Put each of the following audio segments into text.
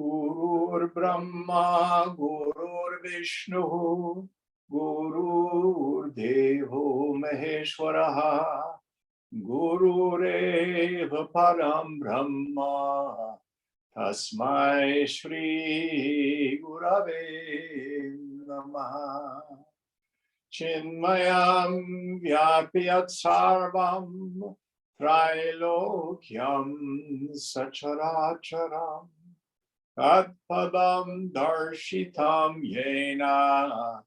Gurur Brahma, Gurur Vishnu, Gurur Devo Maheshwaraha, Gurureva Param Brahma, Tasmai Shri Gurave Namaha. Chinmayam Vyapyat Sarvam Trilokyam Sacharacharam Tatpadam Darshitam Yena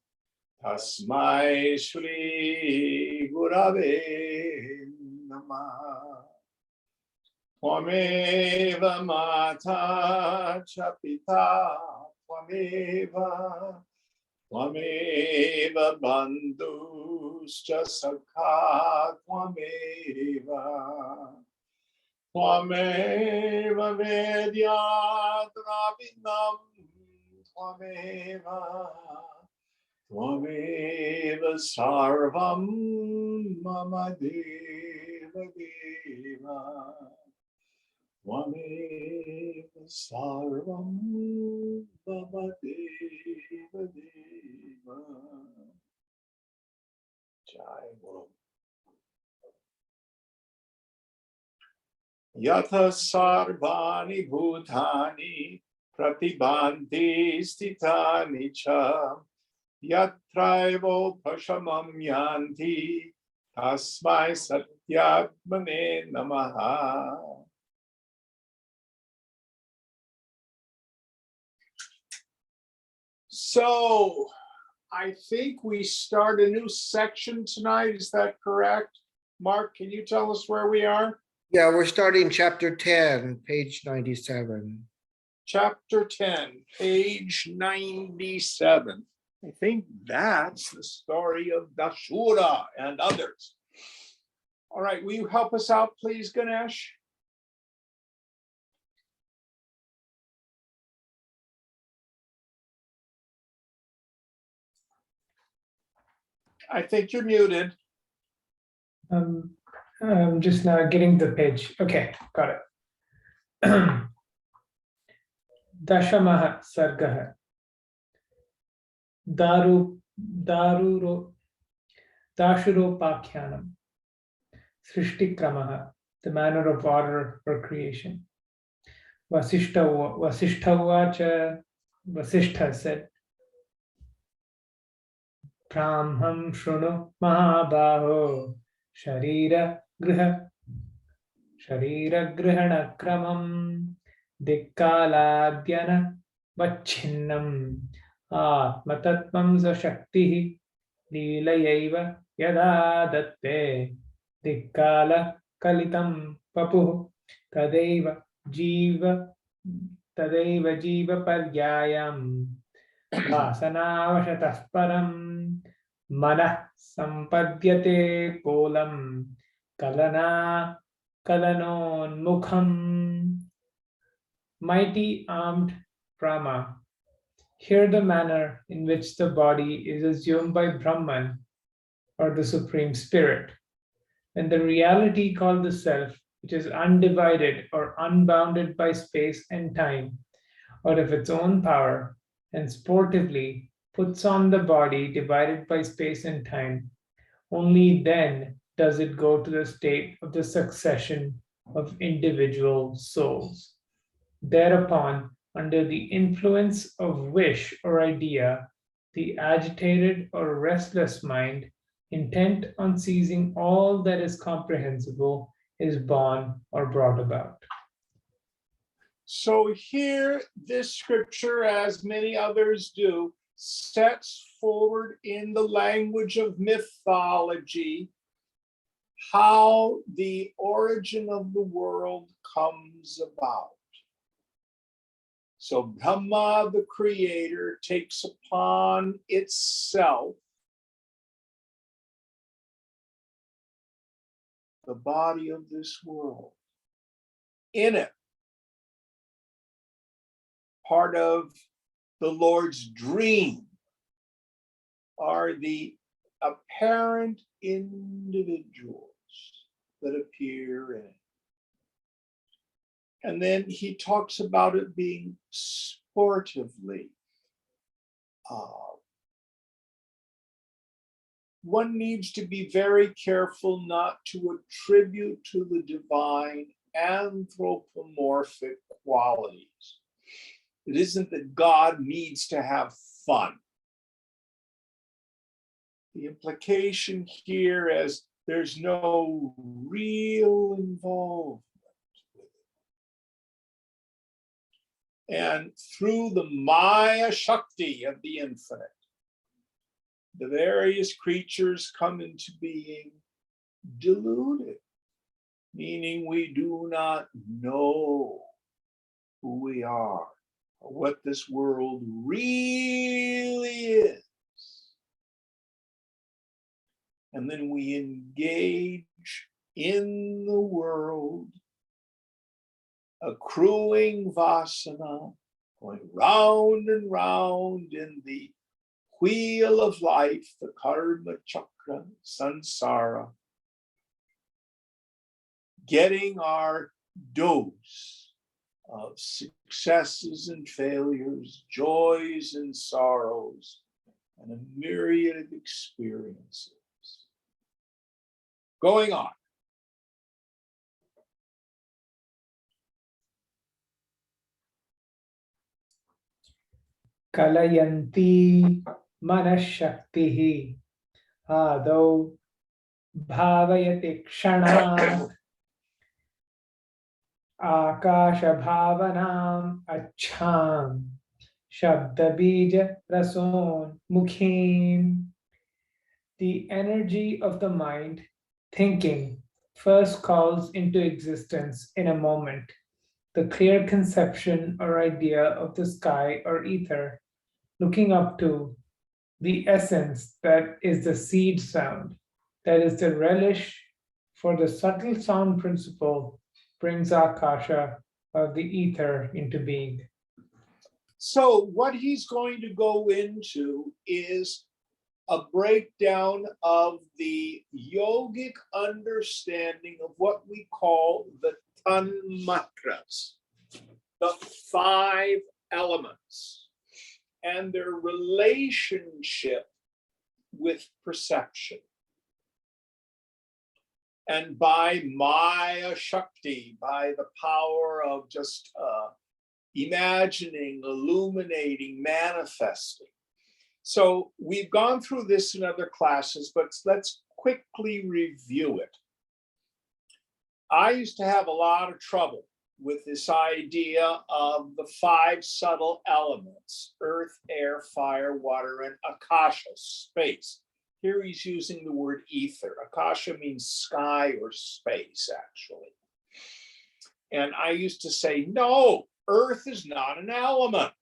Tasmai Shri Gurave Namaha. Tvameva Mata Chapita Tvameva Tvameva Bandhuscha Sakha Tvameva Tvameva Vedya Dravinam Tvameva Tvameva Sarvam Mama Deva Deva Tvameva Sarvam Mama Deva Deva. Jai Guru. Yatha sarvani bhutani pratibandhi stitani cha yatraivo pashamam yanti tasmai satyatmane namaha. So I think we start a new section tonight. Is that correct? Mark, can you tell us where we are? Yeah, we're starting chapter 10, page 97. Chapter 10, page 97. I think that's the story of Dashura and others. All right, will you help us out, please, Ganesh? I think you're muted. I'm just now getting the page. Okay, got it. Dashamaha Sargaha Dashuropakyanam Srishtikramaha, the manner of order or creation. Vasishta said, Brahmam Shruno Mahabaho Sharira Grihana Kramam Dikkaladhyana Vachinnam Atmatatvam Shakti Leelayaiva Yada Datte Dikkala Kalitam Papu Tadeva Jiva Paryayam Vasanavashatah Param Manah Sampadyate Kolam Kalanon Mukham. Mighty armed Brahma, hear the manner in which the body is assumed by Brahman, or the Supreme Spirit, when the reality called the Self, which is undivided or unbounded by space and time, out of its own power, and sportively puts on the body divided by space and time, only then does it go to the state of the succession of individual souls. Thereupon, under the influence of wish or idea, the agitated or restless mind, intent on seizing all that is comprehensible, is born or brought about. So here, this scripture, as many others do, sets forward in the language of mythology how the origin of the world comes about. So Brahma, the creator, takes upon itself the body of this world. In it, part of the Lord's dream are the apparent individuals that appear in it. And then he talks about it being sportively. One needs to be very careful not to attribute to the divine anthropomorphic qualities. It isn't that God needs to have fun. The implication here is there's no real involvement with it. And through the Maya Shakti of the infinite, the various creatures come into being deluded, meaning we do not know who we are or what this world really is. And then we engage in the world, accruing vasana, going round and round in the wheel of life, the karma chakra, samsara, getting our dose of successes and failures, joys and sorrows, and a myriad of experiences. Going on. Kalayanti manashaktihi adau bhavayati kshanat akasha bhavanam achham shabda bija rason mukhim. The energy of the mind, thinking, first calls into existence in a moment the clear conception or idea of the sky or ether, looking up to the essence that is the seed sound, that is the relish for the subtle sound principle, brings Akasha of the ether into being. So what he's going to go into is a breakdown of the yogic understanding of what we call the tanmatras, the 5 elements, and their relationship with perception. And by Maya Shakti, by the power of just imagining, illuminating, manifesting. So we've gone through this in other classes, but let's quickly review it. I used to have a lot of trouble with this idea of the 5 subtle elements: earth, air, fire, water, and akasha, space. Here he's using the word ether. Akasha means sky or space, actually. And I used to say, no, earth is not an element.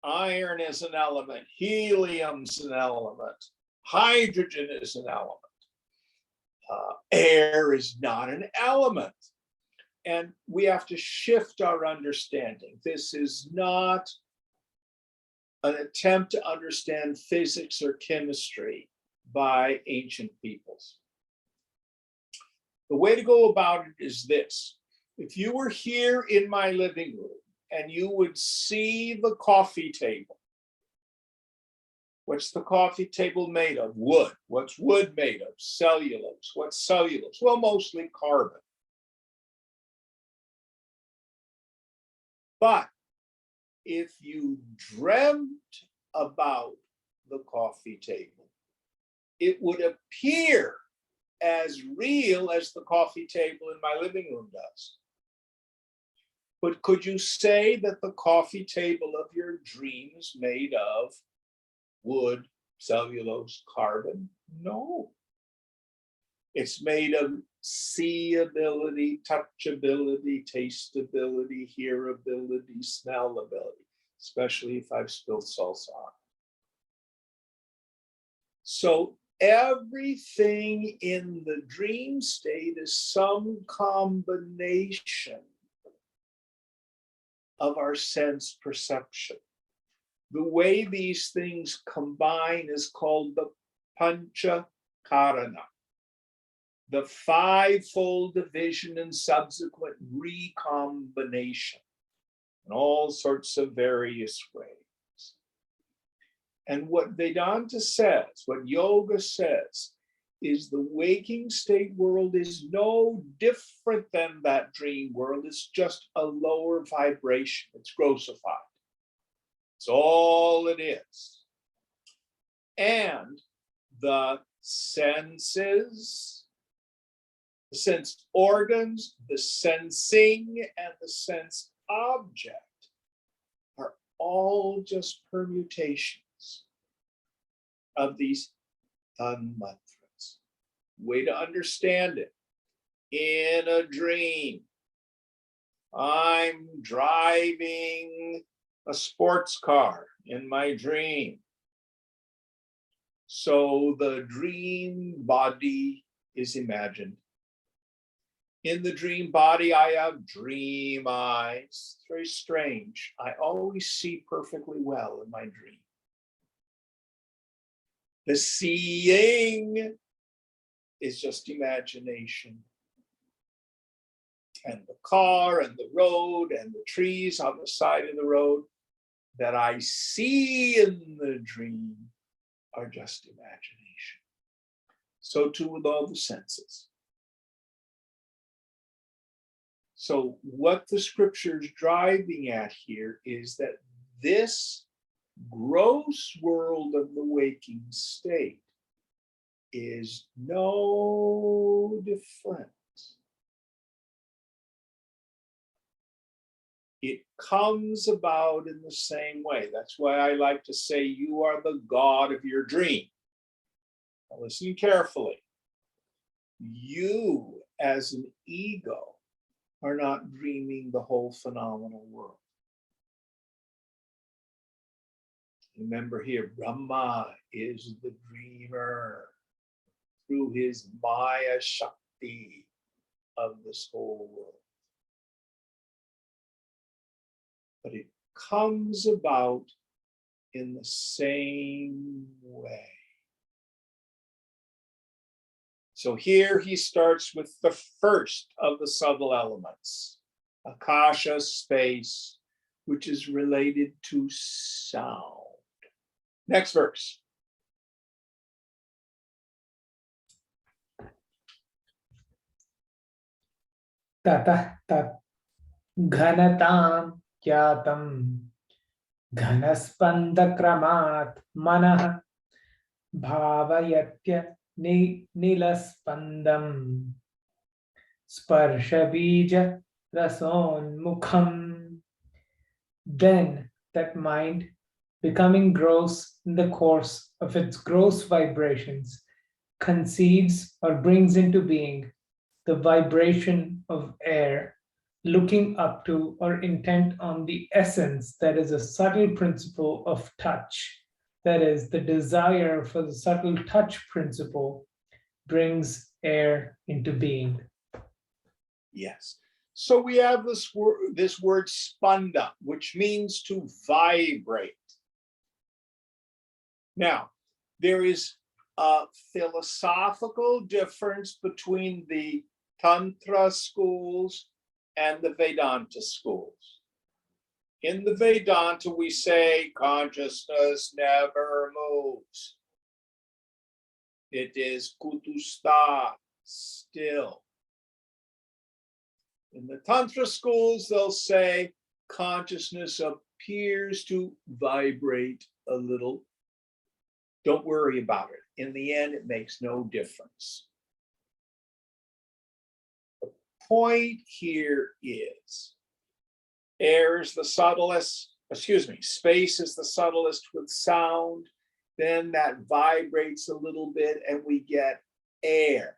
Iron is an element, helium's an element, hydrogen is an element. Air is not an element. And we have to shift our understanding. This is not an attempt to understand physics or chemistry by ancient peoples. The way to go about it is this. If you were here in my living room and you would see the coffee table, what's the coffee table made of? Wood. What's wood made of? Cellulose. What's cellulose? Well, mostly carbon. But if you dreamt about the coffee table, it would appear as real as the coffee table in my living room does. But could you say that the coffee table of your dream is made of wood, cellulose, carbon? No. It's made of seeability, touchability, tasteability, hearability, smellability, especially if I've spilled salsa on it. So everything in the dream state is some combination of our sense perception. The way these things combine is called the pancha karana. the fivefold division and subsequent recombination in all sorts of various ways. And what Vedanta says, what yoga says, is the waking state world is no different than that dream world. It's just a lower vibration. It's grossified. It's all it is. And the senses, the sense organs, the sensing, and the sense object are all just permutations of these tanmatras. Way to understand it. In a dream, I'm driving a sports car in my dream. So the dream body is imagined. In the dream body, I have dream eyes. It's very strange. I always see perfectly well in my dream. The seeing is just imagination. And the car and the road and the trees on the side of the road that I see in the dream are just imagination. So too with all the senses. So what the scripture is driving at here is that this gross world of the waking state is no different. It comes about in the same way. That's why I like to say you are the God of your dream. Now listen carefully. You as an ego are not dreaming the whole phenomenal world. Remember here, Brahma is the dreamer through his Maya Shakti of this whole world. But it comes about in the same way. So here he starts with the first of the subtle elements, Akasha, space, which is related to sound. Next verse. Tatah tat ghanatam kyatam ghanaspanda manah bhavayatya nilaspandam sparshabija rasonmukham. Then that mind, becoming gross in the course of its gross vibrations, conceives or brings into being the vibration of air, looking up to or intent on the essence that is a subtle principle of touch. That is, the desire for the subtle touch principle brings air into being. Yes. So we have this word spanda, which means to vibrate. Now, there is a philosophical difference between the Tantra schools and the Vedanta schools. In the Vedanta, we say consciousness never moves. It is kutusta, still. In the Tantra schools, they'll say consciousness appears to vibrate a little. Don't worry about it. In the end, it makes no difference. The point here is air is the subtlest, space is the subtlest with sound. Then that vibrates a little bit and we get air,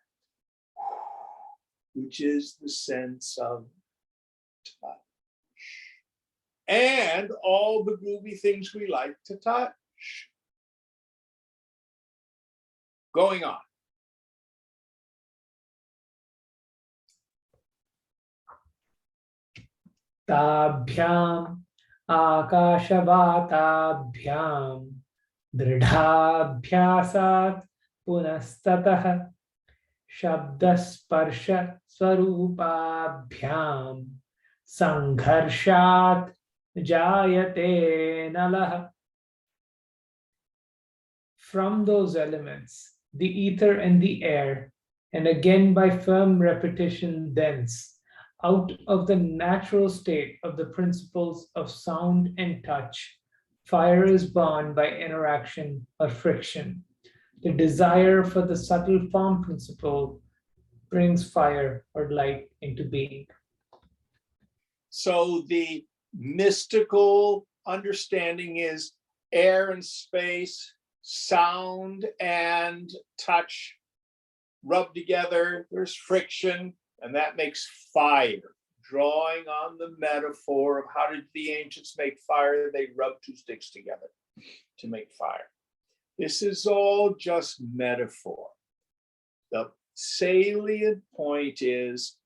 which is the sense of touch. And all the groovy things we like to touch. Going on. Tabhyam akashavatабhyam dridhabhyasat punastatah Shabdasparsha Swarupabhyam Sangharshat Jayate Nalah. From those elements, the ether and the air, and again by firm repetition thence, out of the natural state of the principles of sound and touch, fire is born by interaction or friction. The desire for the subtle form principle brings fire or light into being. So the mystical understanding is air and space, sound and touch rub together, there's friction, and that makes fire. Drawing on the metaphor of how did the ancients make fire? They rubbed two sticks together to make fire. This is all just metaphor. The salient point is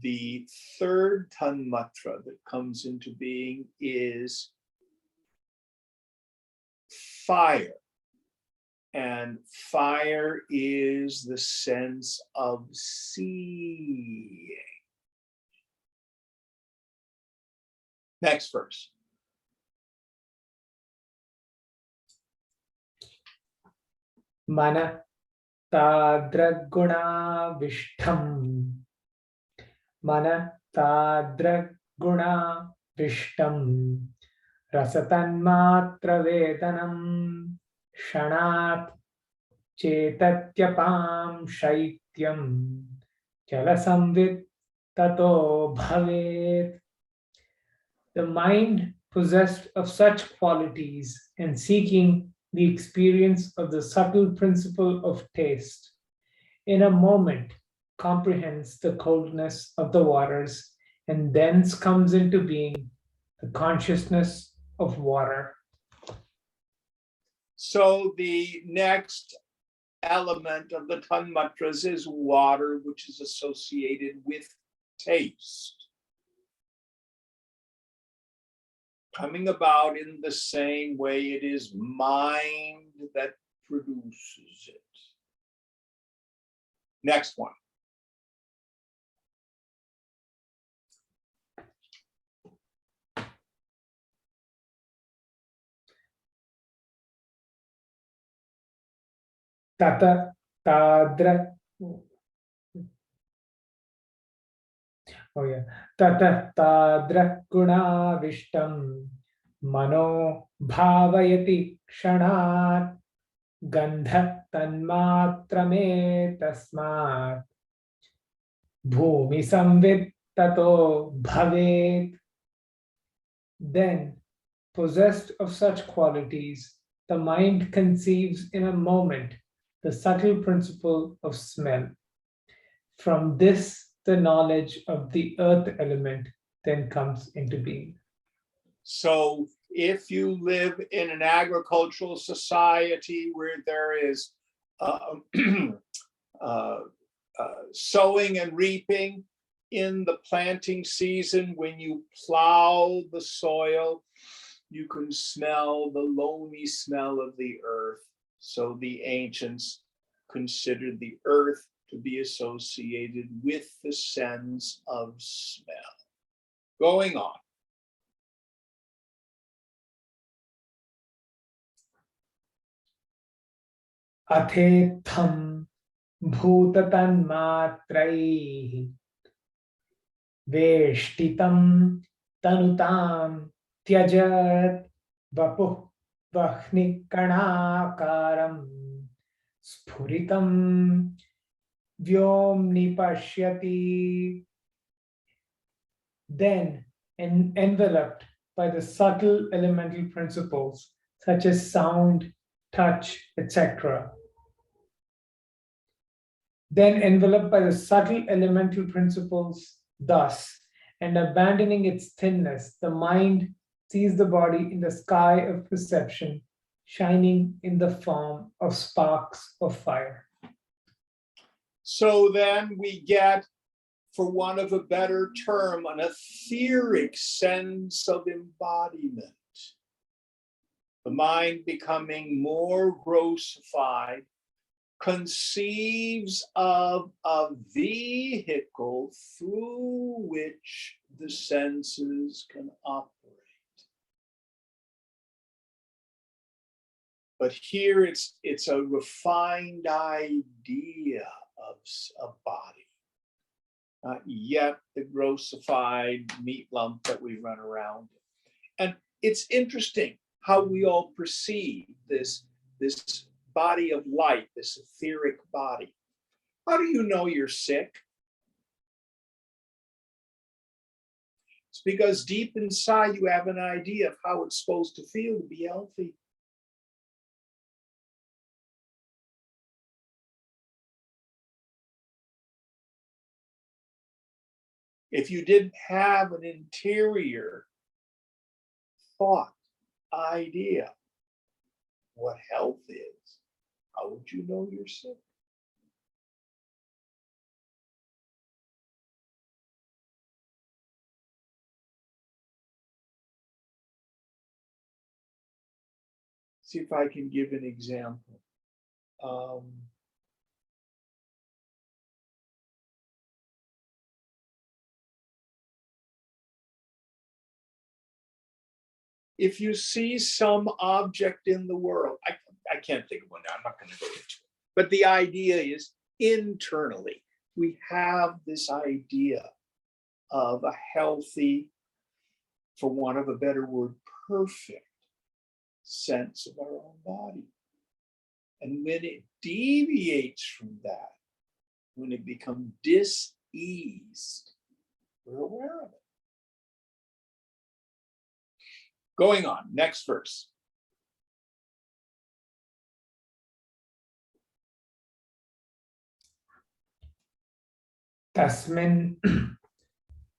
the third tanmatra that comes into being is fire. And fire is the sense of seeing. Next verse. Mana tadraguna vishtam. Mana tadraguna vishtam. Rasatanmatra vedanam. Shanat chetatyapam shaityam. Jalasamvit tato bhavet. The mind possessed of such qualities and seeking the experience of the subtle principle of taste, in a moment comprehends the coldness of the waters, and thence comes into being the consciousness of water. So the next element of the tanmatras is water, which is associated with taste. Coming about in the same way it is mind that produces it. Next one. Tata tadra. Oh yeah. Tata tadra guna vishtam mano bhavayati kshanat gandha tanmatrame tasmat bhumi samvid tato bhavet. Then, possessed of such qualities, the mind conceives in a moment the subtle principle of smell. From this, the knowledge of the earth element then comes into being. So if you live in an agricultural society where there is sowing and reaping, in the planting season, when you plow the soil, you can smell the loamy smell of the earth. So the ancients considered the earth to be associated with the sense of smell. Going on. Athetham bhutatanmatraihi veshtitam tanutam tyajat vapuh vahnikanakaram sphuritam vyomni pashyati. Then, enveloped by the subtle elemental principles such as sound, touch, etc. Then enveloped by the subtle elemental principles thus, and abandoning its thinness, the mind sees the body in the sky of perception, shining in the form of sparks of fire. So then we get, for want of a better term, an etheric sense of embodiment. The mind becoming more grossified, conceives of a vehicle through which the senses can operate. But here it's a refined idea of a body, not yet the grossified meat lump that we run around. And it's interesting how we all perceive this body of light, this etheric body. How do you know you're sick? It's because deep inside you have an idea of how it's supposed to feel to be healthy. If you didn't have an interior thought, idea, what health is, how would you know you're sick? See if I can give an example. If you see some object in the world, I can't think of one now, I'm not going to go into it. But the idea is internally, we have this idea of a healthy, for want of a better word, perfect sense of our own body. And when it deviates from that, when it becomes diseased, we're aware of it. Going on, next verse. Tasmin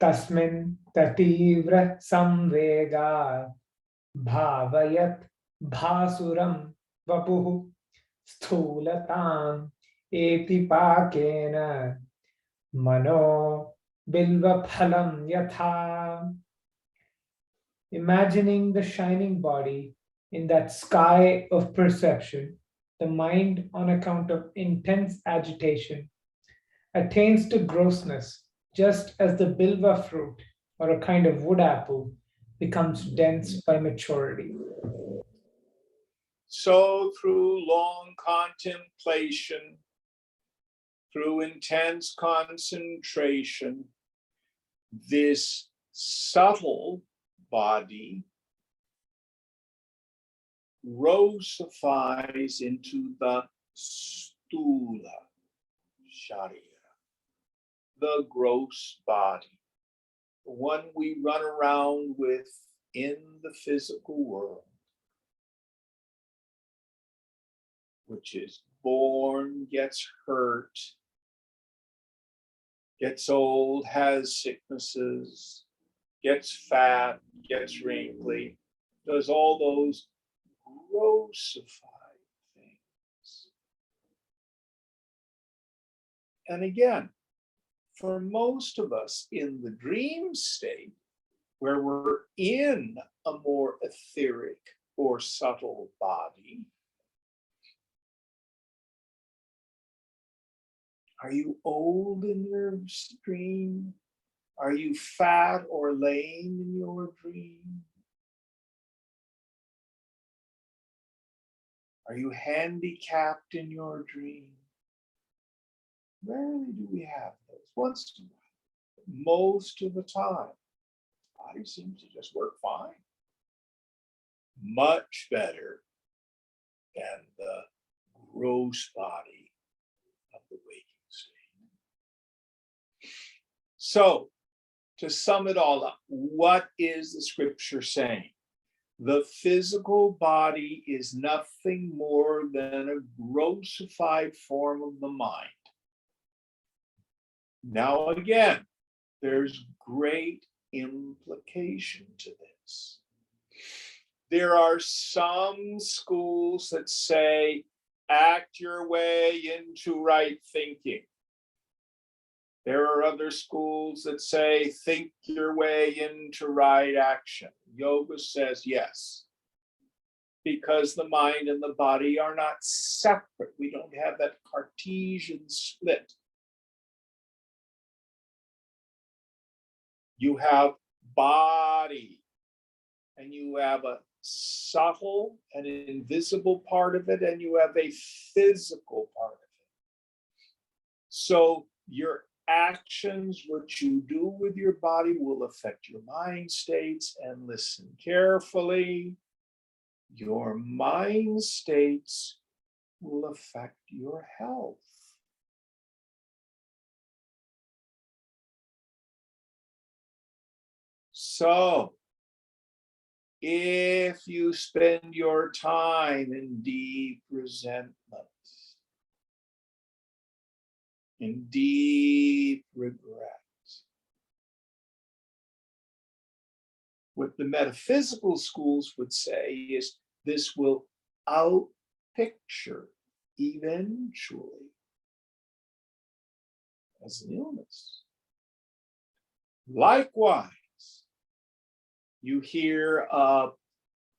tasmin tativra samvega bhavayat bhasuram vapuh sthulatam etipakena mano bilvaphalam yatha. Imagining the shining body in that sky of perception, the mind, on account of intense agitation, attains to grossness, just as the bilva fruit, or a kind of wood apple, becomes dense by maturity. So through long contemplation, through intense concentration, this subtle body rosifies into the stula sharira, the gross body, the one we run around with in the physical world, which is born, gets hurt, gets old, has sicknesses, gets fat, gets wrinkly, does all those grossified things. And again, for most of us in the dream state, where we're in a more etheric or subtle body, are you old in your dream? Are you fat or lame in your dream? Are you handicapped in your dream? Rarely do we have those. Once in a while. Most of the time, the body seems to just work fine. Much better than the gross body of the waking state. So, to sum it all up, what is the scripture saying? The physical body is nothing more than a grossified form of the mind. Now, again, there's great implication to this. There are some schools that say, act your way into right thinking. There are other schools that say, think your way into right action. Yoga says yes, because the mind and the body are not separate. We don't have that Cartesian split. You have body, and you have a subtle and invisible part of it, and you have a physical part of it. So your actions, what you do with your body, will affect your mind states. And listen carefully, your mind states will affect your health. So, if you spend your time in deep resentment, in deep regret, what the metaphysical schools would say is this will outpicture eventually as an illness. Likewise, you hear,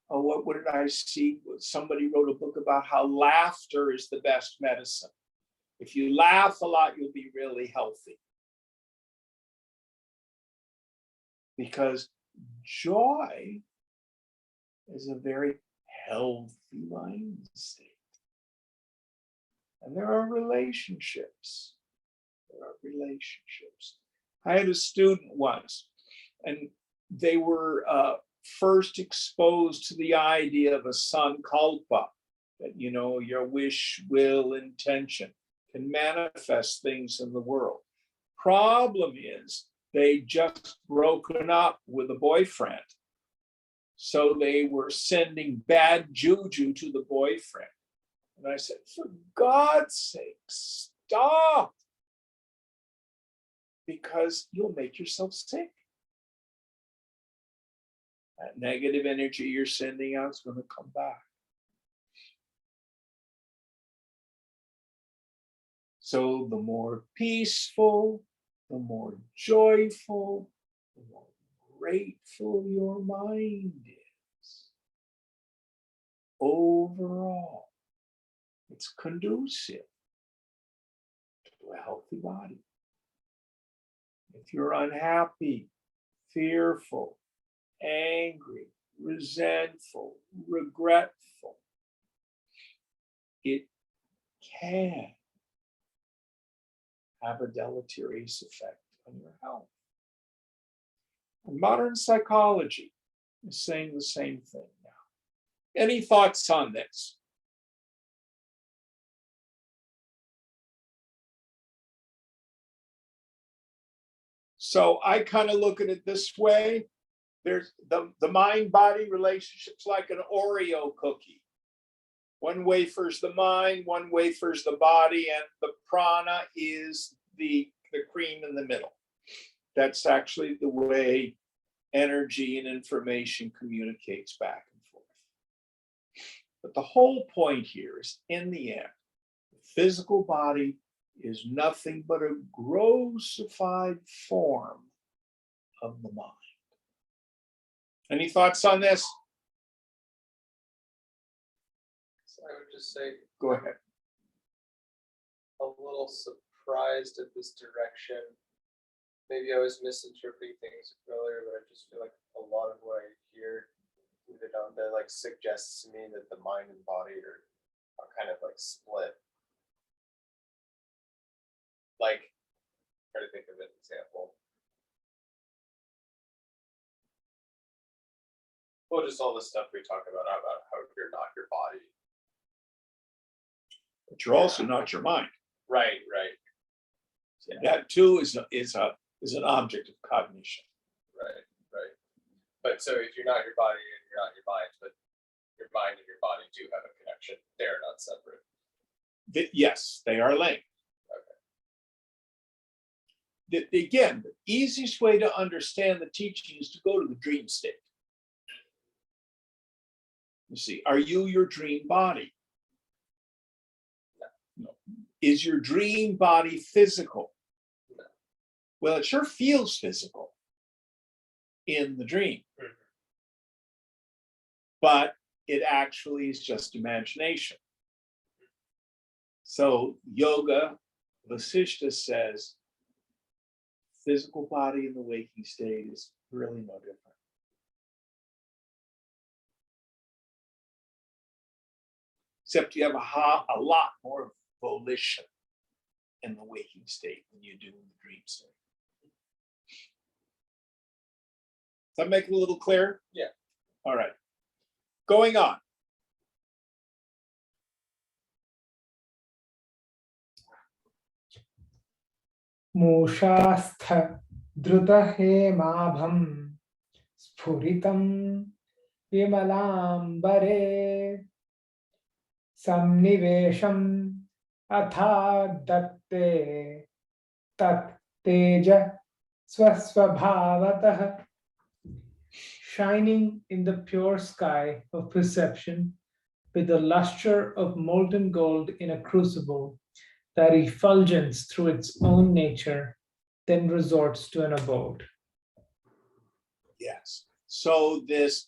what did I see? Somebody wrote a book about how laughter is the best medicine. If you laugh a lot, you'll be really healthy. Because joy is a very healthy mind state. And there are relationships. I had a student once, and they were first exposed to the idea of a sankalpa, that, your wish, will, intention can manifest things in the world. Problem is, they just broken up with a boyfriend. So they were sending bad juju to the boyfriend. And I said, for God's sake, stop. Because you'll make yourself sick. That negative energy you're sending out is going to come back. So the more peaceful, the more joyful, the more grateful your mind is. Overall, it's conducive to a healthy body. If you're unhappy, fearful, angry, resentful, regretful, it can have a deleterious effect on your health. And modern psychology is saying the same thing now. Any thoughts on this? So I kind of look at it this way. There's the mind-body relationship's like an Oreo cookie. One wafer's the mind, one wafer's the body, and the prana is the cream in the middle. That's actually the way energy and information communicates back and forth. But the whole point here is, in the end, the physical body is nothing but a grossified form of the mind. Any thoughts on this? So I would just say, Go ahead. a little surprised at this direction. Maybe I was misinterpreting things earlier, but I just feel like a lot of what I hear, that like suggests to me that the mind and body are kind of like split. Like, try to think of an example. Well, just all the stuff we talk about how you're not your body. But you're also not your mind. Right. That too is an object of cognition. Right. But so if you're not your body and you're not your mind, but your mind and your body do have a connection, they're not separate. Yes, they are linked. Okay. Again, the easiest way to understand the teaching is to go to the dream state. You see, are you your dream body? No. Is your dream body physical? No. Well, it sure feels physical in the dream. Mm-hmm. But it actually is just imagination. So yoga, Vasishta says, physical body in the waking state is really no different. Except you have a lot more volition in the waking state than you do in the dream state. Does that make it a little clearer? Yeah. All right. Going on. Moshastha drutahemabham sphuritam vimalambare samnivesham atha datte tat teja swasvabhavatah, shining in the pure sky of perception with the luster of molten gold in a crucible, that effulgence through its own nature then resorts to an abode. Yes. So this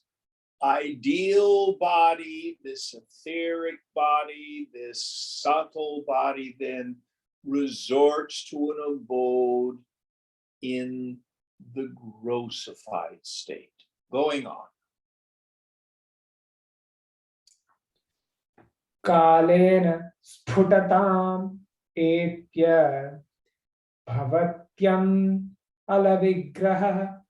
ideal body, this etheric body, this subtle body then resorts to an abode in the grossified state. Going on. Kalena sphutatam etya bhavatyam alavigraha.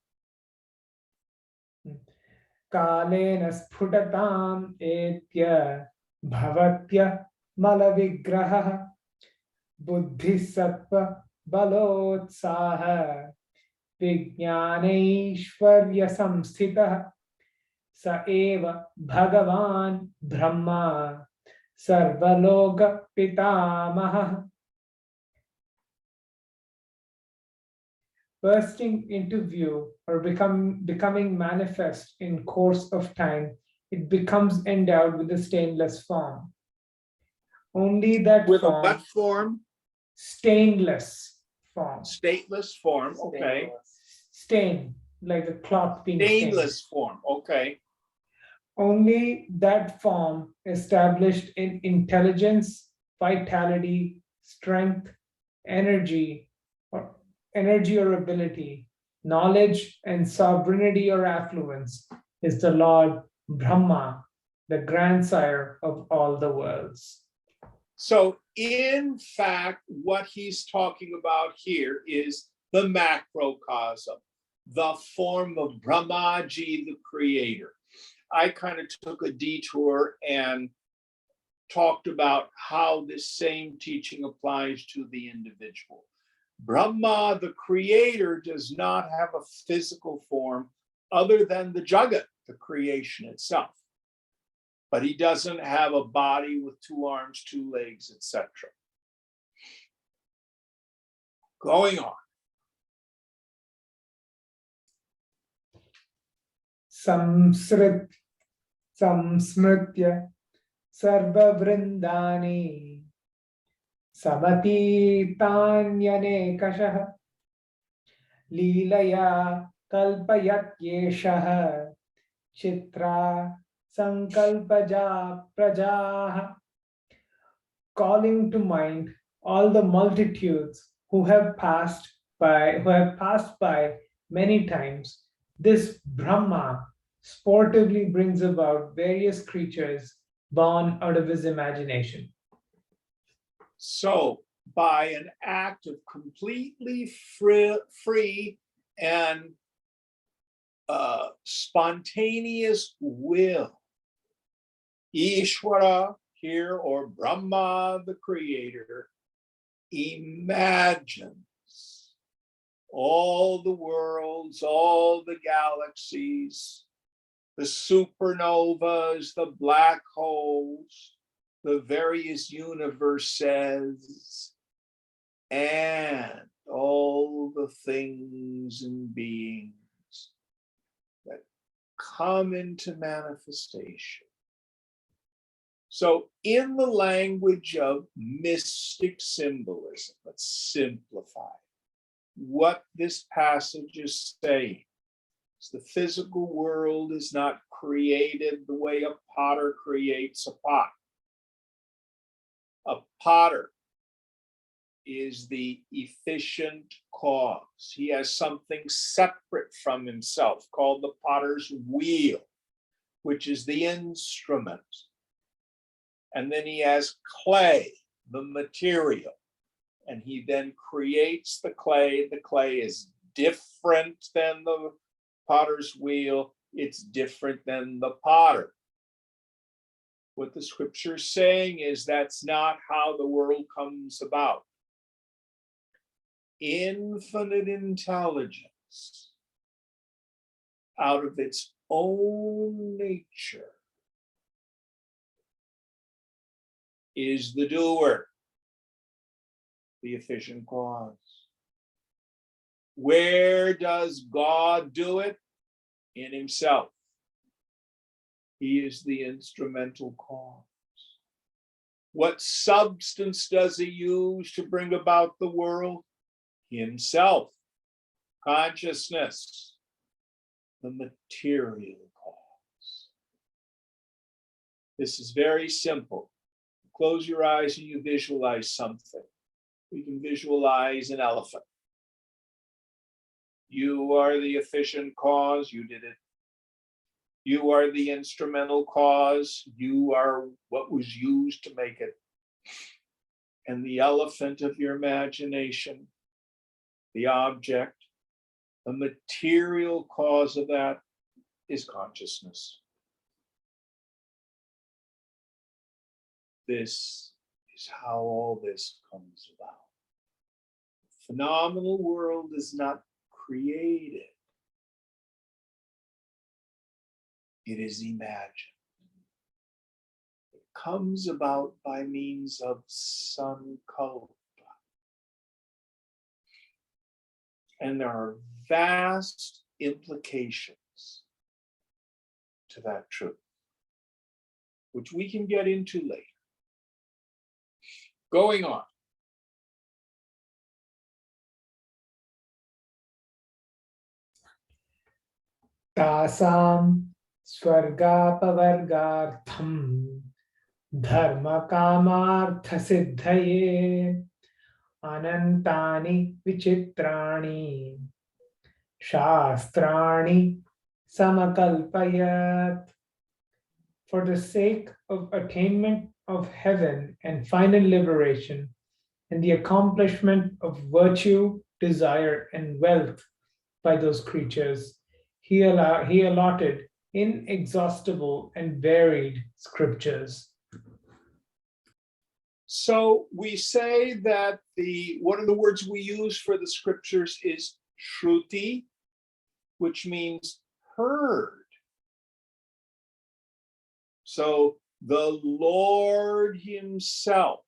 Kalena sphutatam etya bhavatya malavigraha buddhisattva balotsaha vijnanaishvarya samsthitah sa eva bhagavan brahma sarvaloka pitamaha. Bursting into view or becoming manifest in course of time, it becomes endowed with a stainless form. Only that With form, a what form? stainless form. Stateless form, okay. Stain, like a cloth being Stainless stained. form, okay. Only that form established in intelligence, vitality, strength, energy or ability, knowledge and sovereignty or affluence is the Lord Brahma, the grandsire of all the worlds. So in fact, what he's talking about here is the macrocosm, the form of Brahmaji, the creator. I kind of took a detour and talked about how this same teaching applies to the individual. Brahma, the creator, does not have a physical form other than the Jagat, the creation itself. But he doesn't have a body with 2 arms, 2 legs, etc. Going on. Samsmritya sarva vrindani samatitanyane Leelaya kalpayat yeshah chitra sankalpaja prajaha, calling to mind all the multitudes who have passed by many times. This Brahma sportively brings about various creatures born out of his imagination. So by an act of completely free and spontaneous will, Ishvara here, or Brahma, the creator, imagines all the worlds, all the galaxies, the supernovas, the black holes, the various universes, and all the things and beings that come into manifestation. So in the language of mystic symbolism, let's simplify what this passage is saying. The physical world is not created the way a potter creates a pot. A potter is the efficient cause. He has something separate from himself called the potter's wheel, which is the instrument. And then he has clay, the material, and he then creates the clay. The clay is different than the potter's wheel. It's different than the potter. What the scripture is saying is that's not how the world comes about. Infinite intelligence, out of its own nature, is the doer, the efficient cause. Where does God do it? In himself. He is the instrumental cause. What substance does he use to bring about the world? Himself. Consciousness, the material cause. This is very simple. Close your eyes and you visualize something. We can visualize an elephant. You are the efficient cause, you did it. You are the instrumental cause, you are what was used to make it. And the elephant of your imagination, the object, the material cause of that is consciousness. This is how all this comes about. The phenomenal world is not created. It is imagined. It comes about by means of sankalpa. And there are vast implications to that truth, which we can get into later. Going on. Tasam swargapavargartham dharma kamartha siddhaye anantani vichitrani shastrani samakalpayat. For the sake of attainment of heaven and final liberation and the accomplishment of virtue, desire, and wealth by those creatures, he allotted inexhaustible and varied scriptures. So we say that one of the words we use for the scriptures is shruti, which means heard. So the Lord himself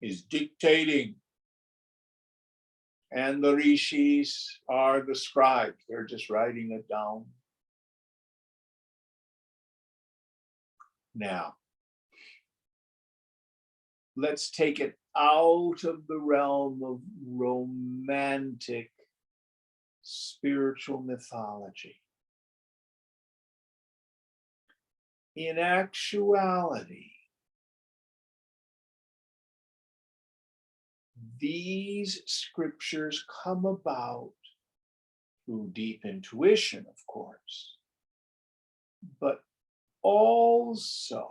is dictating, and the rishis are the scribes. They're just writing it down. Now, let's take it out of the realm of romantic spiritual mythology. In actuality, these scriptures come about through deep intuition, of course, but also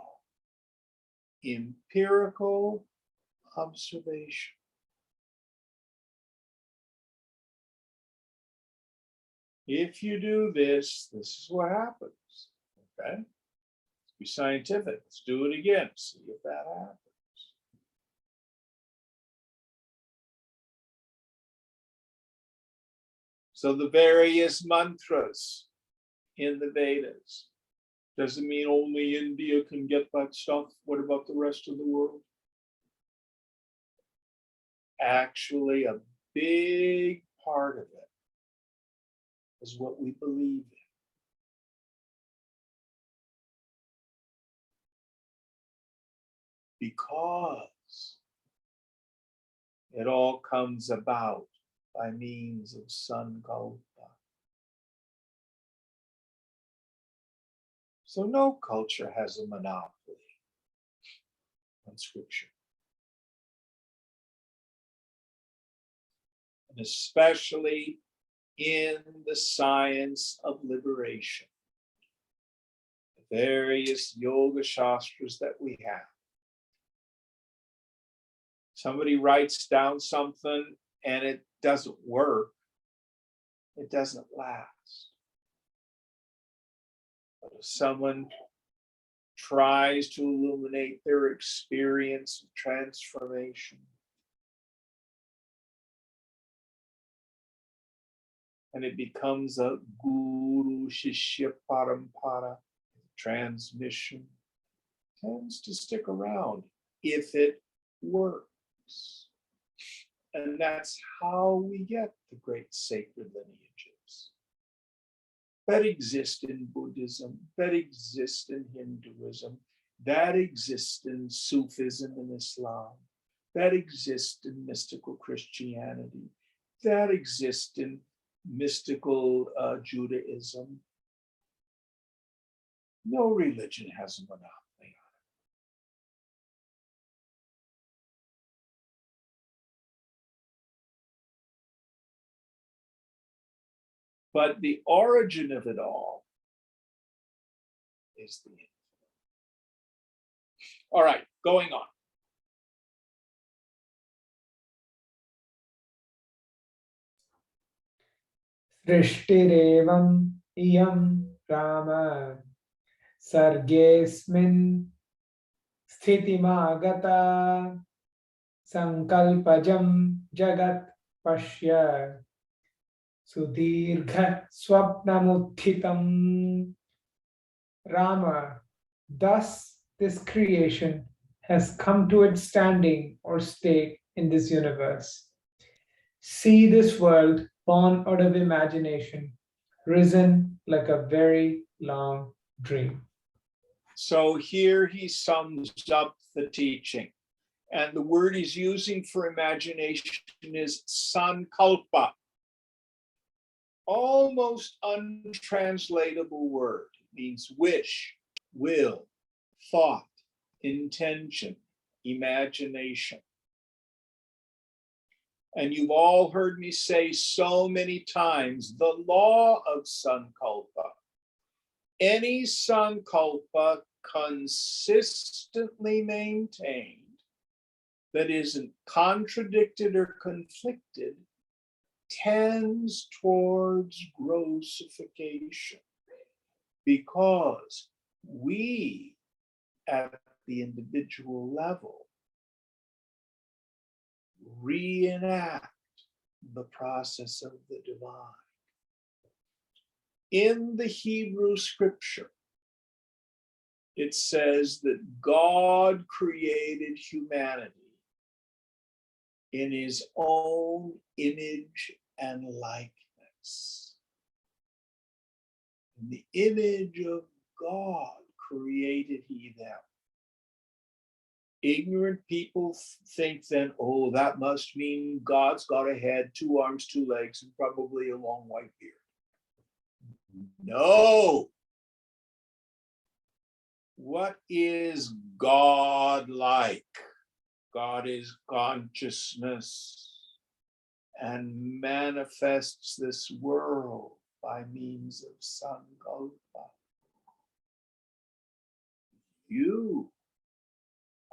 empirical observation. If you do this, this is what happens. Okay? Let's be scientific. Let's do it again. See if that happens. So the various mantras in the Vedas, doesn't mean only India can get that stuff. What about the rest of the world? Actually, a big part of it is what we believe in. Because it all comes about by means of sankalpa. So no culture has a monopoly on scripture. And especially in the science of liberation, the various yoga shastras that we have. Somebody writes down something and it doesn't work, it doesn't last. But if someone tries to illuminate their experience of transformation, and it becomes a guru shishya parampara transmission, tends to stick around if it works. And that's how we get the great sacred lineages that exist in Buddhism, that exist in Hinduism, that exist in Sufism and Islam, that exist in mystical Christianity, that exist in mystical Judaism. No religion has a monopoly on it. But the origin of it all is the infinite. All right, going on. सृष्टिरेवम् इयं राम सर्गेऽस्मिन् स्थितिमागता संकल्पजं जगत् पश्य सुदीर्घ स्वप्नमुत्थितम्. Rama, thus this creation has come to its standing or state in this universe. See this world born out of imagination, risen like a very long dream. So here he sums up the teaching. And the word he's using for imagination is sankalpa. Almost untranslatable word. It means wish, will, thought, intention, imagination. And you've all heard me say so many times, the law of sankalpa. Any sankalpa consistently maintained that isn't contradicted or conflicted tends towards grossification, because we at the individual level reenact the process of the divine. In the Hebrew scripture, it says that God created humanity in his own image and likeness. In the image of God created he them. Ignorant people think then, oh, that must mean God's got a head, 2 arms, 2 legs, and probably a long white beard. No. What is God like? God is consciousness and manifests this world by means of sankalpa. You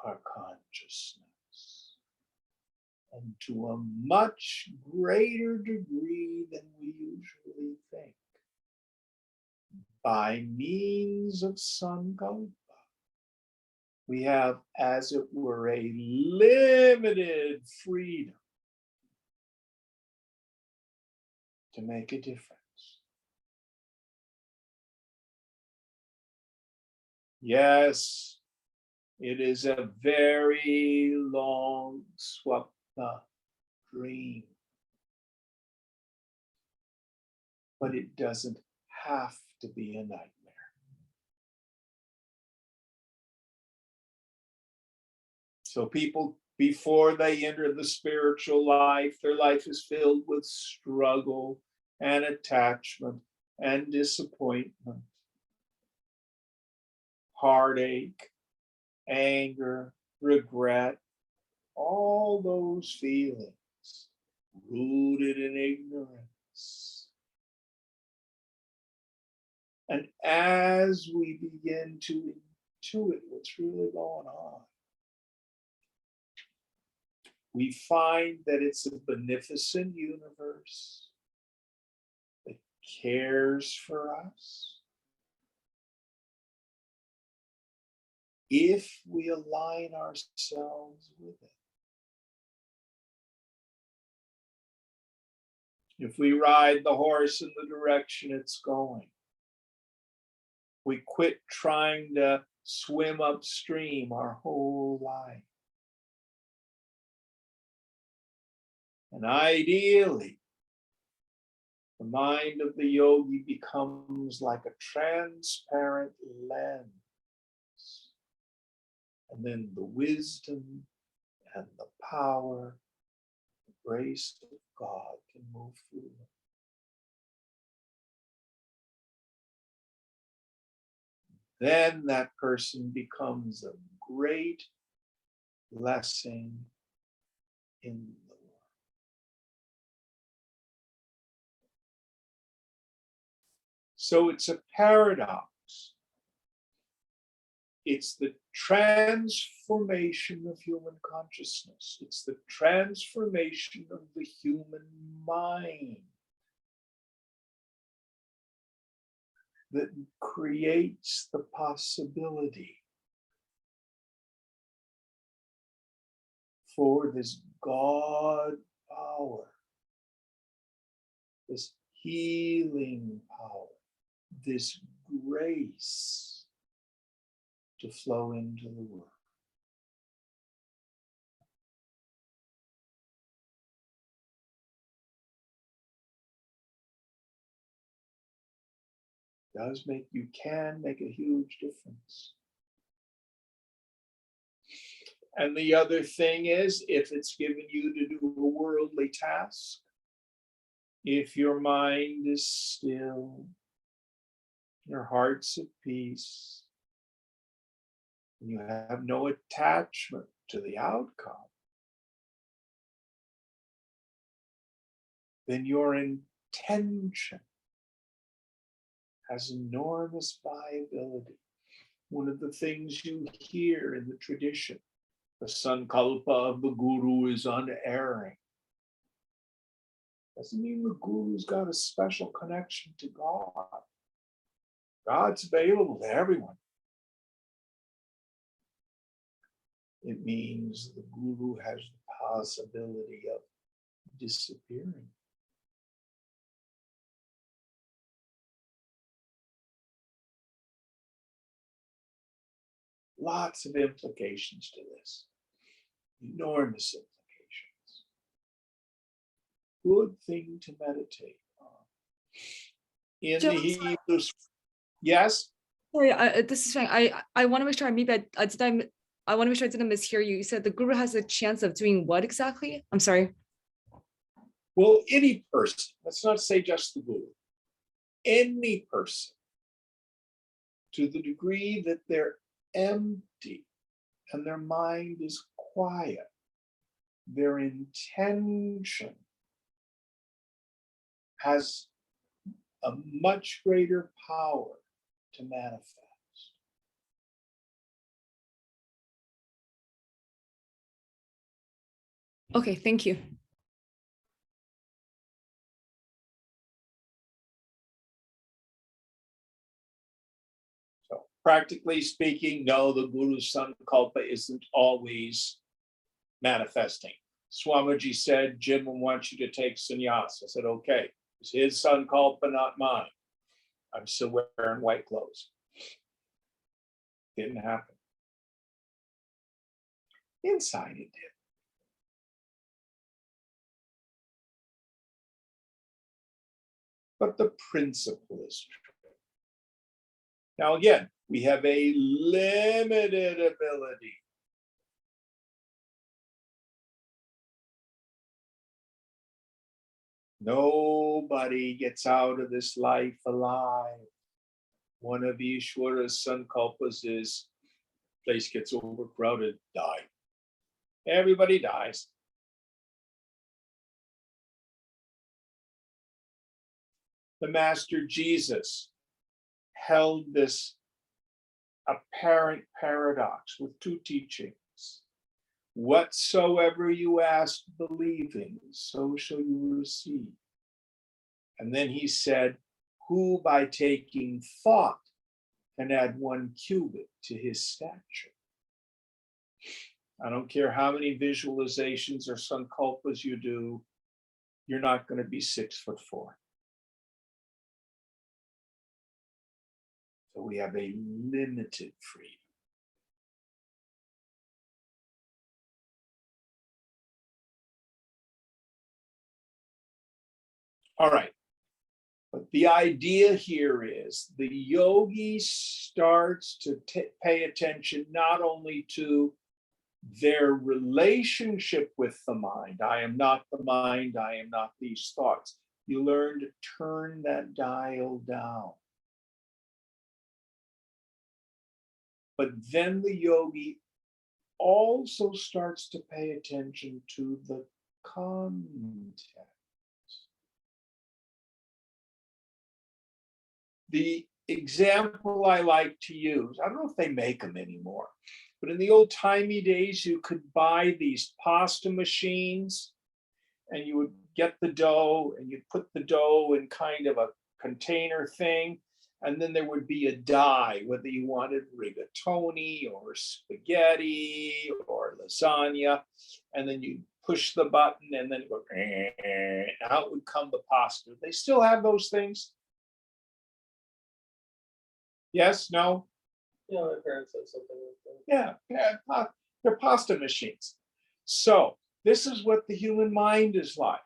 are consciousness, and to a much greater degree than we usually think, by means of sankalpa. We have, as it were, a limited freedom to make a difference. Yes, it is a very long swapna dream, but it doesn't have to be a nightmare. So people, before they enter the spiritual life, their life is filled with struggle and attachment and disappointment. heartache, anger, regret, all those feelings rooted in ignorance. And as we begin to intuit what's really going on, we find that it's a beneficent universe that cares for us. If we align ourselves with it. If we ride the horse in the direction it's going, we quit trying to swim upstream our whole life. And ideally, the mind of the yogi becomes like a transparent lens. And then the wisdom and the power, the grace of God can move through them. Then that person becomes a great blessing in the world. So it's a paradox. It's the transformation of human consciousness. It's the transformation of the human mind that creates the possibility for this God power, this healing power, this grace to flow into the world. You can make a huge difference. And the other thing is, if it's given you to do a worldly task, if your mind is still, your heart's at peace, and you have no attachment to the outcome, then your intention has enormous viability. One of the things you hear in the tradition, the sankalpa of the guru is unerring. Doesn't mean the guru's got a special connection to God. God's available to everyone. It means the guru has the possibility of disappearing. Lots of implications to this. Enormous implications. Good thing to meditate on. In the Hebrew, yes? Sorry, this is fine. I want to make sure I want to make sure I didn't mishear you. You said the guru has a chance of doing what exactly? I'm sorry. Well, any person, let's not say just the guru, any person, to the degree that they're empty and their mind is quiet, their intention has a much greater power to manifest. Okay, thank you. So practically speaking, no, the Guru's sankalpa isn't always manifesting. Swamiji said, Jim wants you to take sannyas. I said, okay, it's his sankalpa, not mine. I'm still wearing white clothes. Didn't happen. Inside it did. But the principle is true. Now again, we have a limited ability. Nobody gets out of this life alive. One of Ishwara's sankalpas is place gets overcrowded, die. Everybody dies. The Master Jesus held this apparent paradox with two teachings. Whatsoever you ask, believing, so shall you receive. And then he said, who by taking thought can add 1 cubit to his stature? I don't care how many visualizations or sankalpas you do, you're not going to be 6'4". So we have a limited freedom. All right. But the idea here is the yogi starts to pay attention not only to their relationship with the mind. I am not the mind, I am not these thoughts. You learn to turn that dial down. But then the yogi also starts to pay attention to the context. The example I like to use, I don't know if they make them anymore, but in the old-timey days, you could buy these pasta machines and you would get the dough and you'd put the dough in kind of a container thing. And then there would be a die, whether you wanted rigatoni or spaghetti or lasagna. And then you push the button and then it would go, and out would come the pasta. They still have those things? Yes, no? Yeah, my parents had something like that. Yeah, they're pasta machines. So this is what the human mind is like.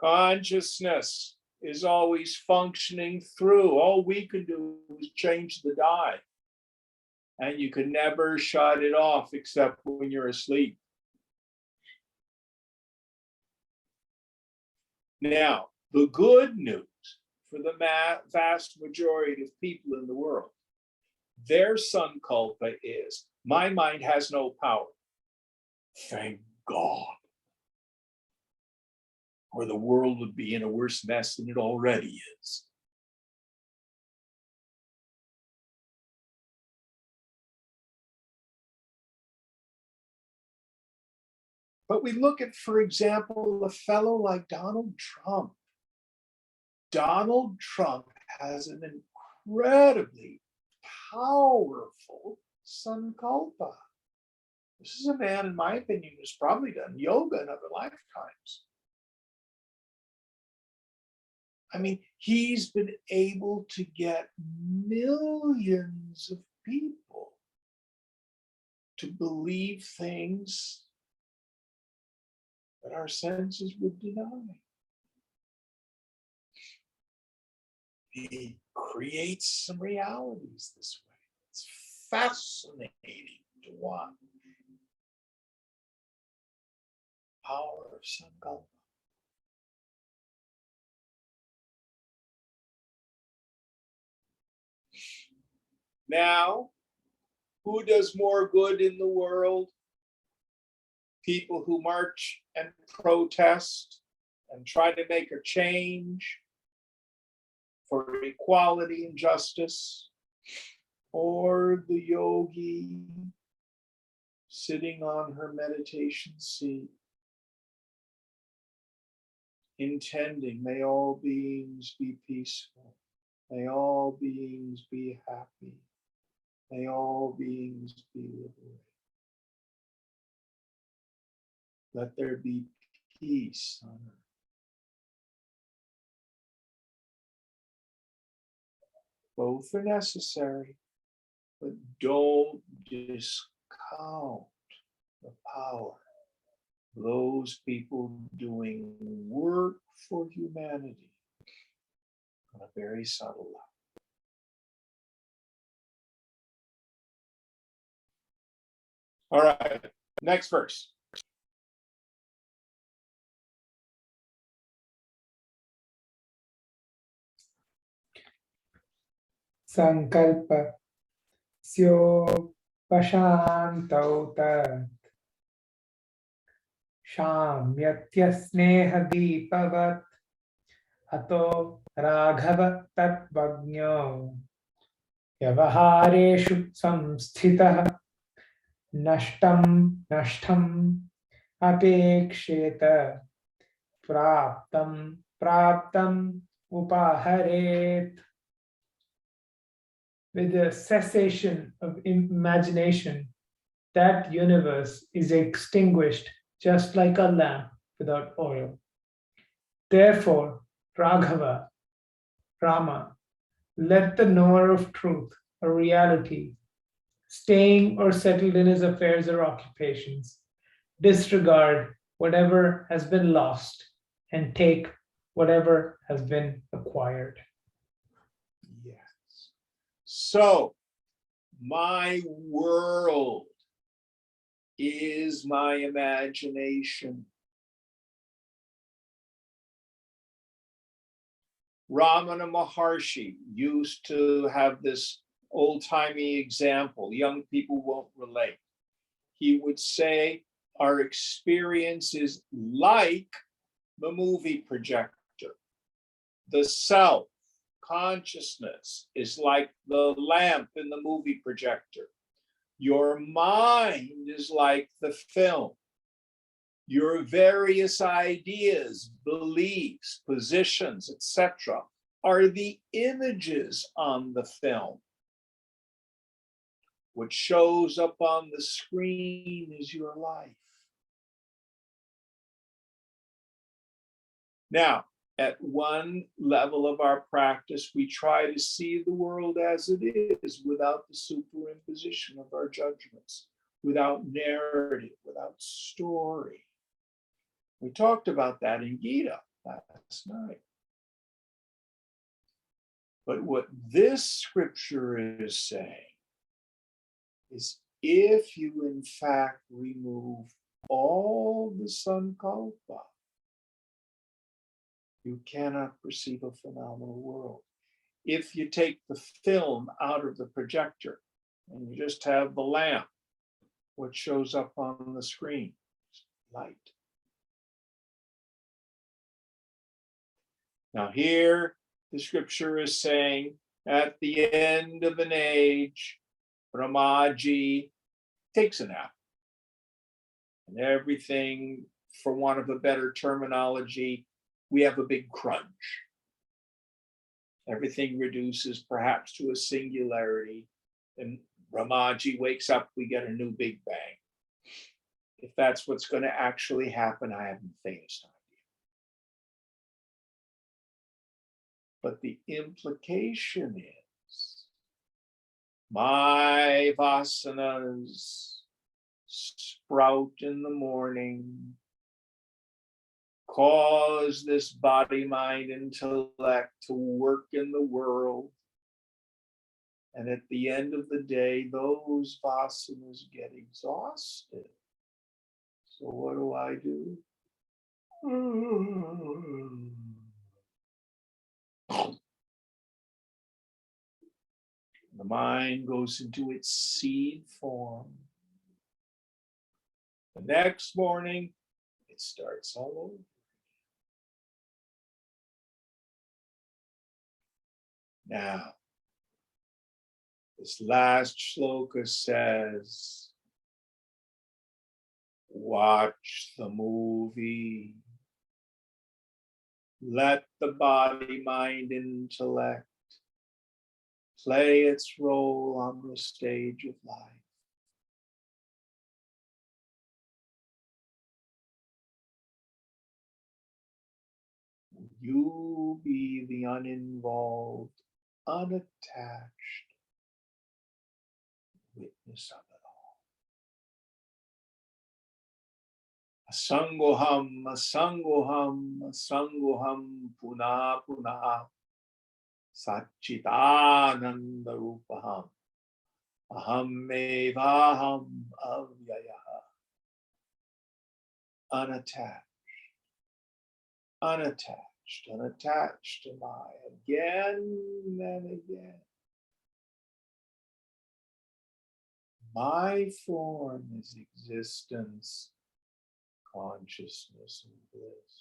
Consciousness is always functioning through. All we can do is change the die. And you can never shut it off except when you're asleep. Now, the good news for the vast majority of people in the world, their sankalpa is, my mind has no power. Thank God. Or the world would be in a worse mess than it already is. But we look at, for example, a fellow like Donald Trump. Donald Trump has an incredibly powerful sankalpa. This is a man, in my opinion, who's probably done yoga in other lifetimes. I mean, he's been able to get millions of people to believe things that our senses would deny. He creates some realities this way. It's fascinating to watch. Power of sankalpa. Now, who does more good in the world? People who march and protest and try to make a change for equality and justice, or the yogi sitting on her meditation seat, intending, may all beings be peaceful, may all beings be happy, may all beings be liberated. Let there be peace on earth. Both are necessary, but don't discount the power of those people doing work for humanity on a very subtle level. All right, next verse. sankalpa स्योपशान्तौ tat शाम्यत्य स्नेहदीपवत् अतो राघव तत्त्वज्ञो व्यवहारेषु संस्थितः नष्टं नष्टम् अपेक्षेत प्राप्तं प्राप्तम् उपाहरेत्. With the cessation of imagination, that universe is extinguished just like a lamp without oil. Therefore, Raghava, Rama, let the knower of truth or reality, staying or settled in his affairs or occupations, disregard whatever has been lost and take whatever has been acquired. Yes. So, my world is my imagination. Ramana Maharshi used to have this old-timey example. Young people won't relate. He would say, our experience is like the movie projector. The self, consciousness, is like the lamp in the movie projector. Your mind is like the film. Your various ideas, beliefs, positions, etc., are the images on the film. What shows up on the screen is your life. Now, at one level of our practice, we try to see the world as it is without the superimposition of our judgments, without narrative, without story. We talked about that in Gita last night. But what this scripture is saying is if you in fact remove all the sankalpa, you cannot perceive a phenomenal world. If you take the film out of the projector and you just have the lamp, what shows up on the screen is light. Now here, the scripture is saying, at the end of an age, Brahmaji takes a nap. And everything, for want of a better terminology, we have a big crunch. Everything reduces perhaps to a singularity. And Brahmaji wakes up, we get a new big bang. If that's what's going to actually happen, I haven't the faintest idea. But the implication is my vasanas sprout in the morning, cause this body, mind, intellect to work in the world. And at the end of the day, those vasanas get exhausted. So what do? The mind goes into its seed form. The next morning, it starts all over. Now, this last shloka says, watch the movie. Let the body, mind, intellect play its role on the stage of life. You be the uninvolved, unattached witness of it all. Asangoham, asangoham, asangoham, puna puna, satchitananda rupaham, aham evaham avyaya. Unattached, unattached, unattached am I again and again. My form is existence, consciousness, and bliss.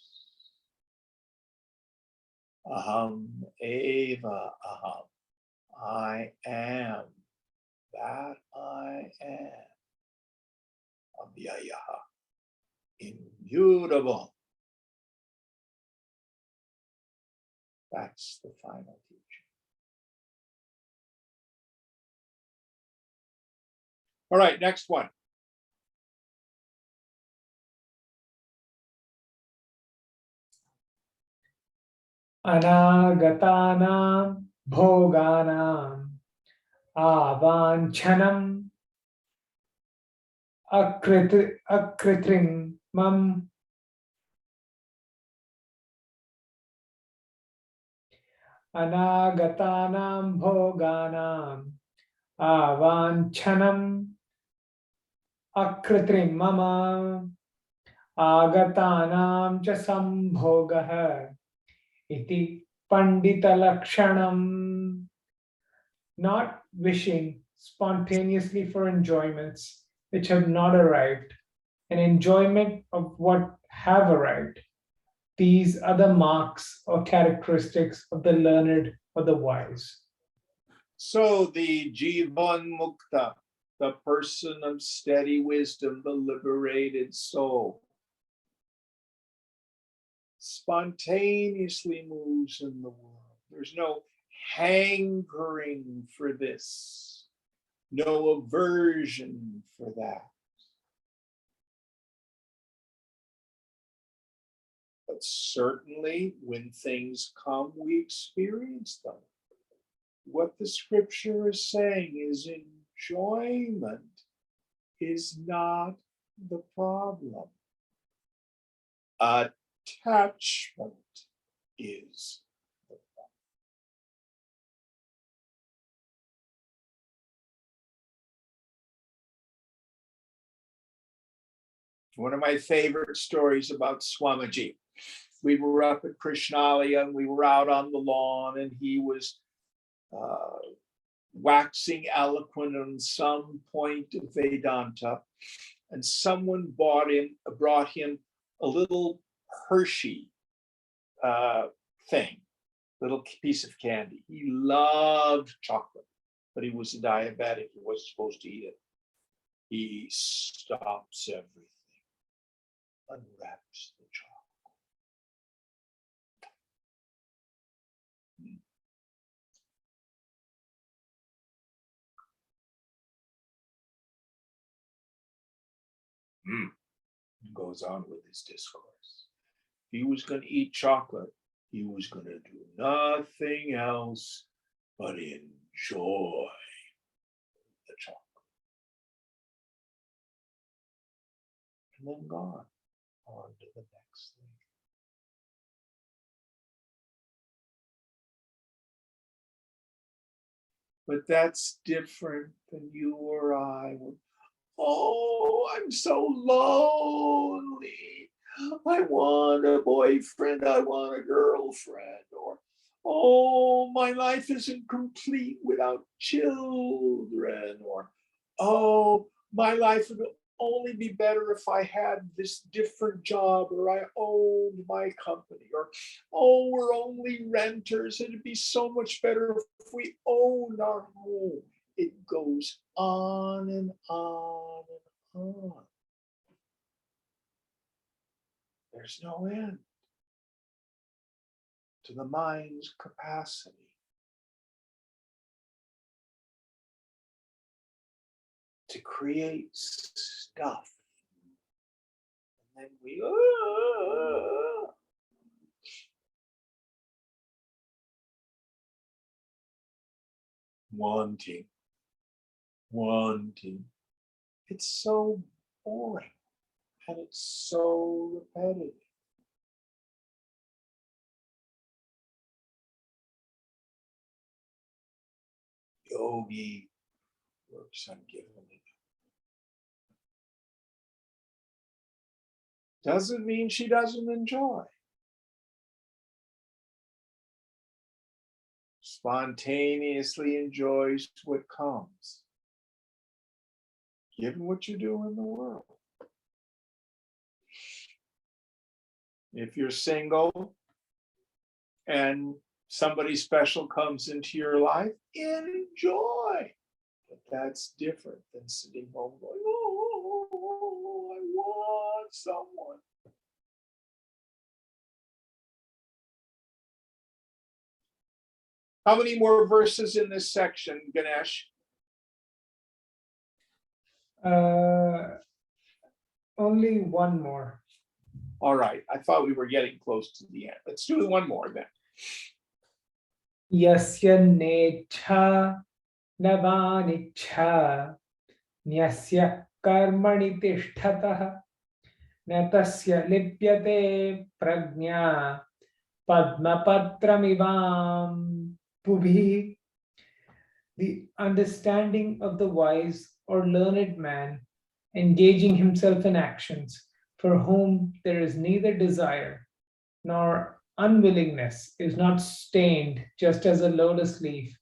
Aham eva aham. I am that I am. Abhyayaha. Immutable. That's the final teaching. All right, next one. Anagatanam bhoganam avanchanan akritrimam anagatanam bhoganam avanchanam akritrimam agatanam cha sambhogah iti panditalakshanam. Not wishing spontaneously for enjoyments which have not arrived, and enjoyment of what have arrived. These are the marks or characteristics of the learned or the wise. So the Jivan Mukta, the person of steady wisdom, the liberated soul, spontaneously moves in the world. There's no hankering for this, no aversion for that. But certainly when things come, we experience them. What the scripture is saying is enjoyment is not the problem. Attachment is the problem. One of my favorite stories about Swamiji. We were up at Krishnalaya and we were out on the lawn, and he was waxing eloquent on some point of Vedanta, and someone brought him a little Hershey thing, little piece of candy. He loved chocolate, but he was a diabetic. He wasn't supposed to eat it. He stops everything, unwraps the chocolate. Goes on with his discourse. He was going to eat chocolate. He was going to do nothing else but enjoy the chocolate. And then gone on to the next thing. But that's different than you or I would. Oh, I'm so lonely. I want a boyfriend. I want a girlfriend. Or, oh, my life isn't complete without children. Or, oh, my life would only be better if I had this different job, or I owned my company. Or, oh, we're only renters. It'd be so much better if we owned our home. It goes on and on and on. There's no end to the mind's capacity to create stuff. And then we wanting. It's so boring and it's so repetitive. Yogi works on giving it. Doesn't mean she doesn't enjoy. Spontaneously enjoys what comes. given what you do in the world. If you're single and somebody special comes into your life, enjoy. But that's different than sitting home going, oh, I want someone. How many more verses in this section, Ganesh? Only one more. All right, I thought we were getting close to the end. Let's do one more then. Yasya necha navanicha nyasya karmani tishtatah natasya lipyate prajna padmapatramibam pubhi. The understanding of the wise or learned man engaging himself in actions for whom there is neither desire nor unwillingness is not stained, just as a lotus leaf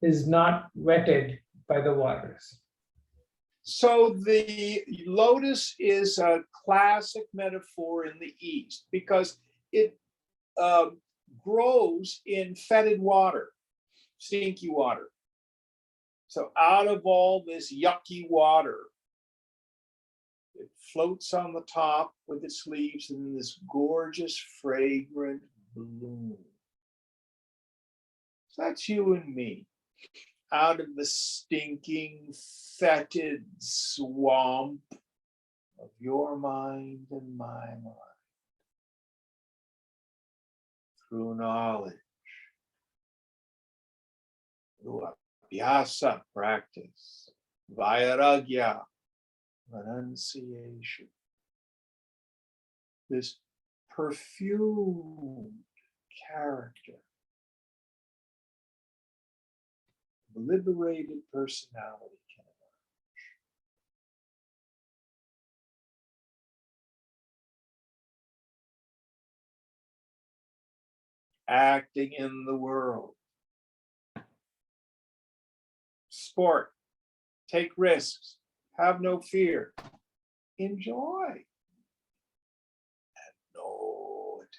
is not wetted by the waters. So the lotus is a classic metaphor in the East because it grows in fetid water, stinky water. So out of all this yucky water, it floats on the top with its leaves and this gorgeous, fragrant bloom. So that's you and me, out of the stinking, fetid swamp of your mind and my mind. Through knowledge, through abhyasa, practice, vairagya, renunciation, this perfumed character, the liberated personality can emerge. Acting in the world. Sport, take risks, have no fear, enjoy, and no attachment.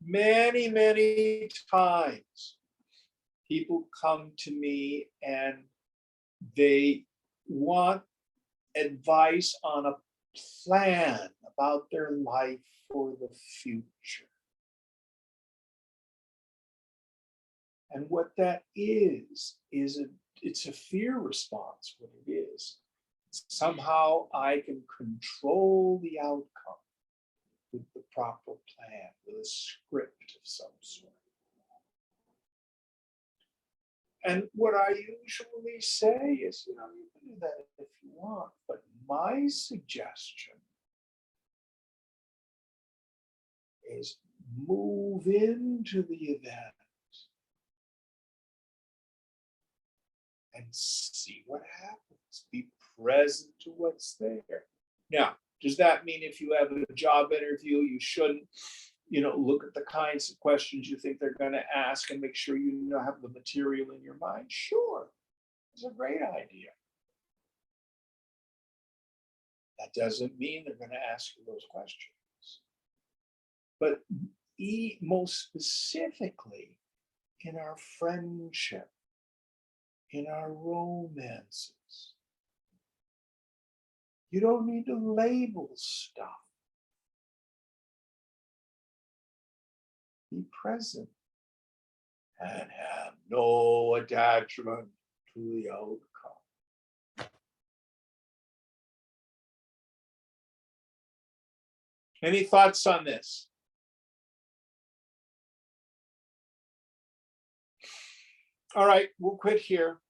Many, many times, people come to me and they want advice on a plan about their life for the future. And what that is it's a fear response, what it is. Somehow I can control the outcome with the proper plan, with a script of some sort. And what I usually say is, you can do that if you want, but my suggestion is move into the event and see what happens. Be present to what's there. Now, does that mean if you have a job interview, you shouldn't, look at the kinds of questions you think they're going to ask and make sure you have the material in your mind? Sure, it's a great idea. That doesn't mean they're going to ask you those questions. But most specifically in our friendship, in our romances, you don't need to label stuff. Be present and have no attachment to the outcome. Any thoughts on this? All right, we'll quit here.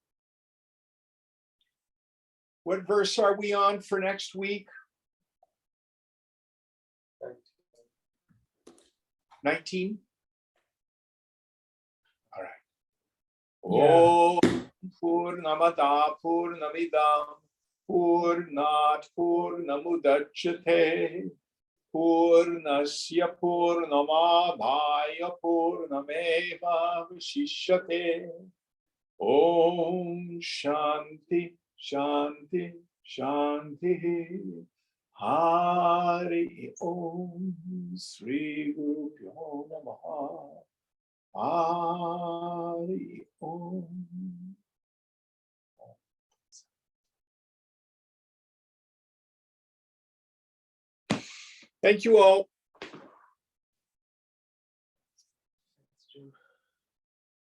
What verse are we on for next week? 19? All right. Yeah. Om Purnamada Purnamidam Purnat Purnamudachyate Purnasya Purnamadhaya Purnameva Vashishyate. Om Shanti Shanti Shanti. Hari Om Sri Guru Pyo Namaha. Hari Om. Thank you all. Thanks, Jim.